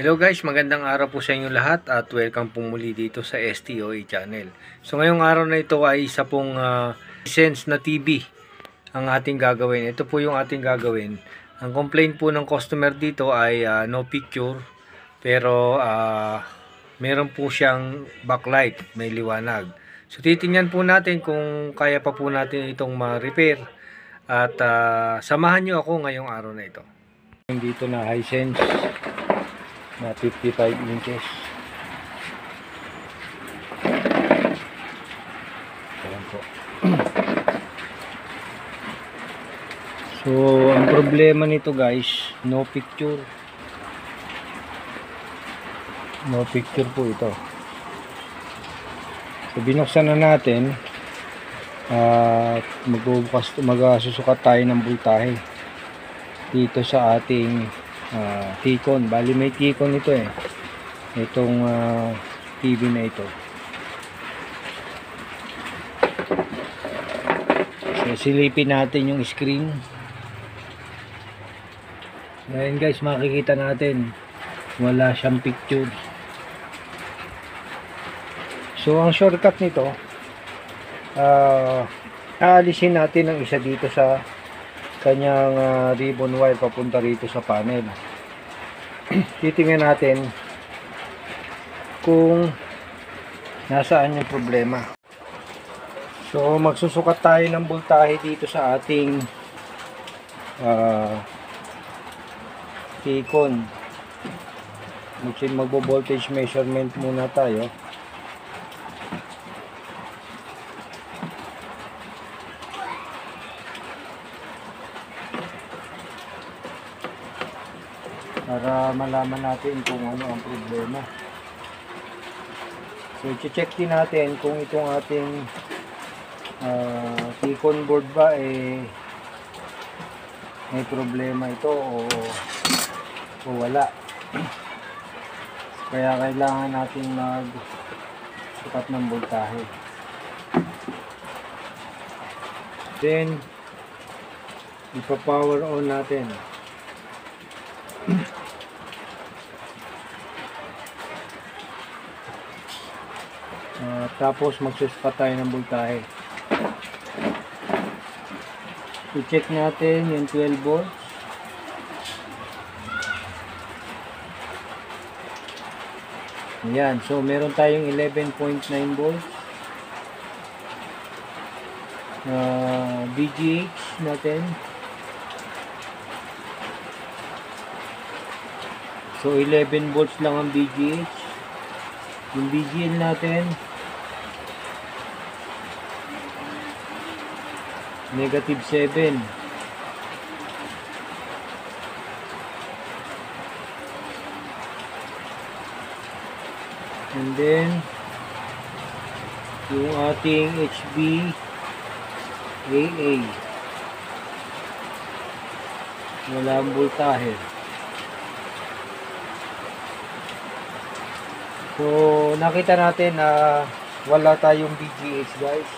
Hello guys, magandang araw po sa inyo lahat at welcome po muli dito sa STOA channel. So ngayong araw na ito ay isa pong Hisense na TV ang ating gagawin. Ito po yung ating gagawin. Ang complaint po ng customer dito ay no picture pero meron po siyang backlight, may liwanag. So titingnan po natin kung kaya pa po natin itong ma-repair at samahan nyo ako ngayong araw na ito. Dito na Hisense na 55 inches. Ayan po. So, ang problema nito guys, no picture. No picture po ito. So, binuksan na natin. Magsusukat tayo ng voltahe dito sa ating T-Con. Bali may T-Con ito itong TV na ito. So silipin natin yung screen. Ngayon guys, makikita natin wala siyang picture. So ang shortcut nito, aalisin natin ang isa dito sa kanyang ribbon wire papunta rito sa panel. Titingnan natin kung nasaan yung problema. So magsusukat tayo ng voltahe dito sa ating T-Con. Magbo-voltage measurement muna tayo. Para malaman natin kung ano ang problema. So, i-check din natin kung itong ating T-Con board ba may problema ito o wala. Kaya kailangan natin magsukat ng voltahe. Then, ipa-power on natin. Tapos magsusukat tayo ng voltahe. I-check natin yung 12 volts. Ayan, so meron tayong 11.9 volts. VGH natin. So 11 volts lang ang VGH. Yung VGL natin -7. And then yung ating HV AA wala ang voltahe. So nakita natin na wala tayong VGH guys,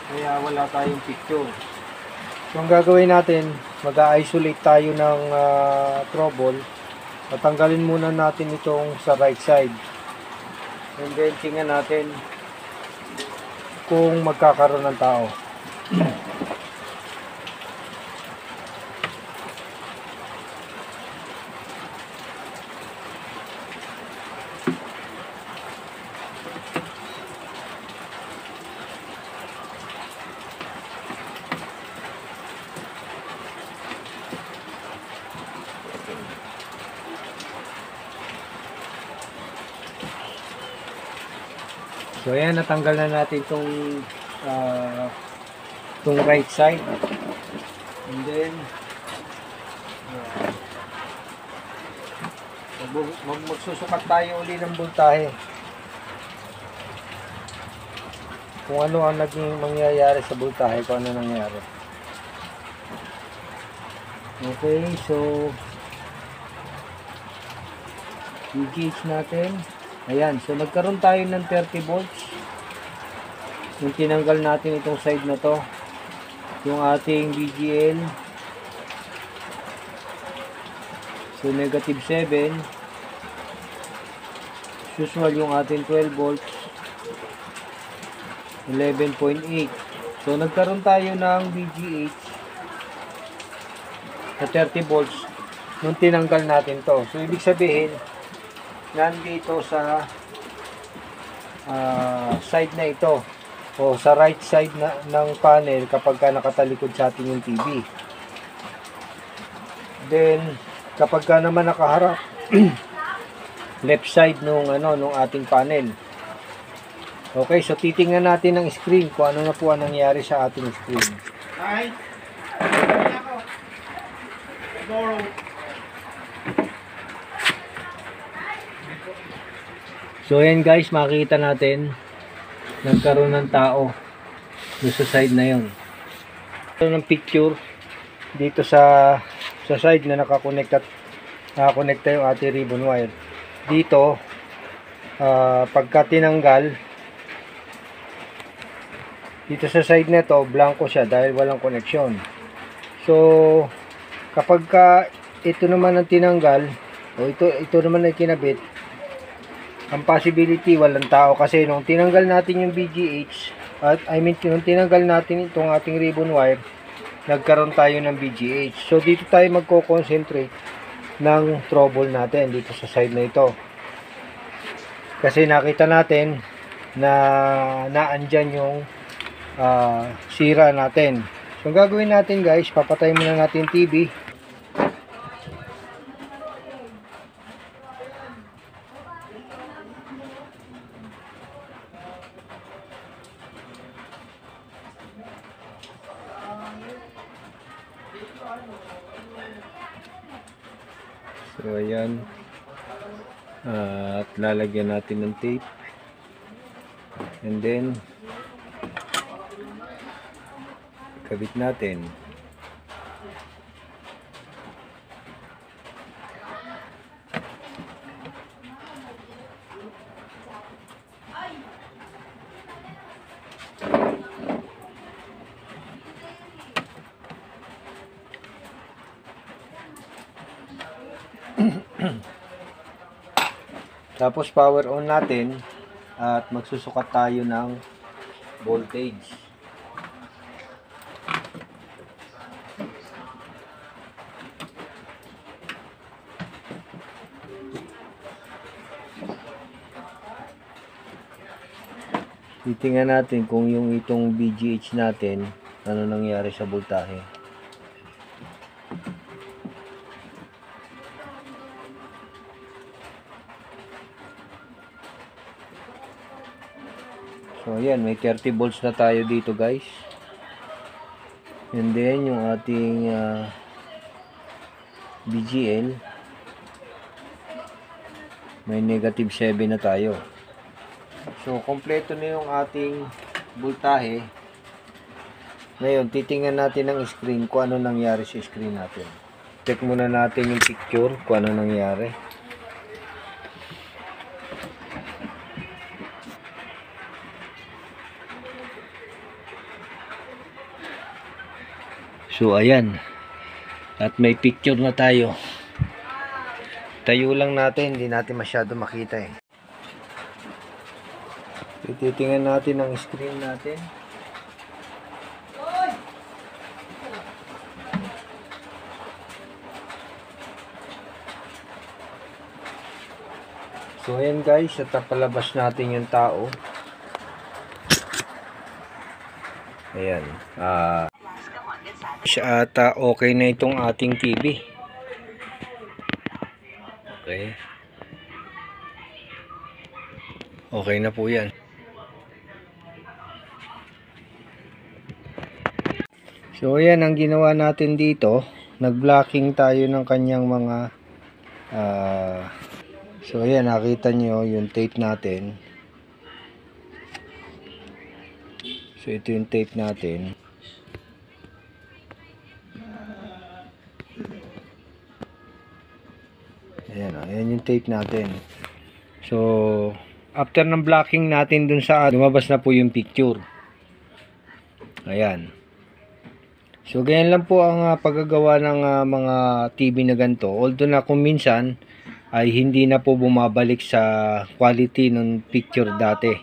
kaya wala tayong picture. So ang gagawin natin, mag-isolate tayo ng trouble. Tatanggalin muna natin itong sa right side, and then tingnan natin kung magkakaroon ng tao. So ayan, natanggal na natin itong right side. And then magsusukat tayo uli ng voltahe. Kung ano ang naging mangyayari sa voltahe, kung ano nangyari. Okay, so i-gauge natin. Ayan, so nagkaroon tayo ng 30 volts. Yung tinanggal natin itong side na to, yung ating VGL So, negative 7. Usual yung ating 12 volts. 11.8. So, nagkaroon tayo ng VGH na 30 volts nung tinanggal natin to. So, ibig sabihin, nandito sa side na ito o sa right side ng panel kapag ka nakatalikod sa atin yung TV. Then, kapag ka naman nakaharap, left side nung ating panel. Okay, so titingnan natin ang screen kung ano na po ang nangyari sa ating screen. Hi. So ayan guys, makikita natin nagkaroon ng tao doon sa side na yun. Ito ng picture dito sa side na nakakonekta yung ating ribbon wire. Dito pagka tinanggal dito sa side na to, blanco siya dahil walang koneksyon. So kapag ito naman ang tinanggal o ito naman ay kinabit, ang possibility walang tao kasi nung tinanggal natin yung VGH nung tinanggal natin itong ating ribbon wire, nagkaroon tayo ng VGH. So dito tayo magko-concentrate ng trouble natin dito sa side na ito. Kasi nakita natin na naandyan yung sira natin. So ang gagawin natin guys, papatay muna natin TV. So ayan, at lalagyan natin ng tape, and then kabit natin. Tapos power on natin at magsusukat tayo ng voltage. Titingnan natin kung yung itong VGH natin ano nangyari sa voltahe. So ayan, may 30 volts na tayo dito guys. And then yung ating VGL may negative 7 na tayo. So kompleto na yung ating voltahe. Ngayon titingnan natin ang screen kung ano nangyari sa screen natin. Check muna natin yung picture kung ano nangyari. So ayan, at may picture na tayo. Tayo lang natin, hindi natin masyado makita eh. Titingnan natin ang screen natin. So ayan guys, at napalabas natin yung tao. Ayan, at okay na itong ating TV. Okay. Okay na po yan. So ayan ang ginawa natin dito. Nag-blocking tayo ng kanyang mga so ayan, nakita nyo yung tape natin. So ito yung tape natin. Ayan yung tape natin. So after ng blocking natin dun sa lumabas na po yung picture. Ayan. So ganyan lang po ang paggagawa ng mga TV na ganito. Although na kung minsan ay hindi na po bumabalik sa quality ng picture dati.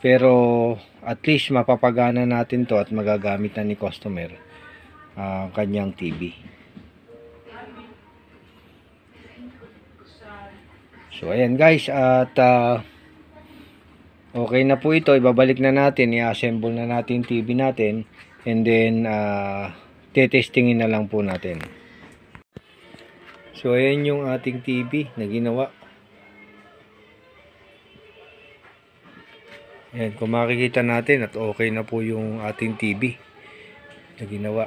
Pero at least mapapagana natin to at magagamit na ni customer ang kanyang TV. So ayan guys, at okay na po ito. Ibabalik na natin, i-assemble na natin TV natin, and then tetestingin na lang po natin. So ayan yung ating TV na ginawa. Ayan, kung makikita natin at okay na po yung ating TV na ginawa.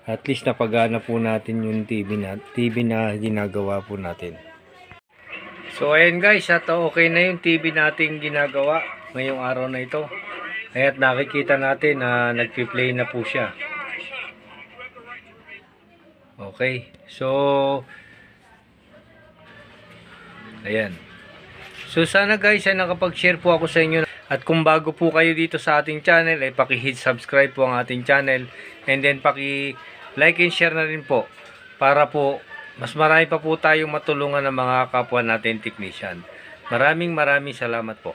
At least napagana po natin yung TV na ginagawa po natin. So ayan guys, at okay na yung TV nating ginagawa ngayong araw na ito. At nakikita natin na nagpi-play na po siya. Okay, so ayan. So sana guys ay nakapag-share po ako sa inyo. At kung bago po kayo dito sa ating channel ay paki-hit subscribe po ang ating channel. And then paki-like and share na rin po para po mas marami pa po tayong matulungan ng mga kapwa natin technician. Maraming salamat po.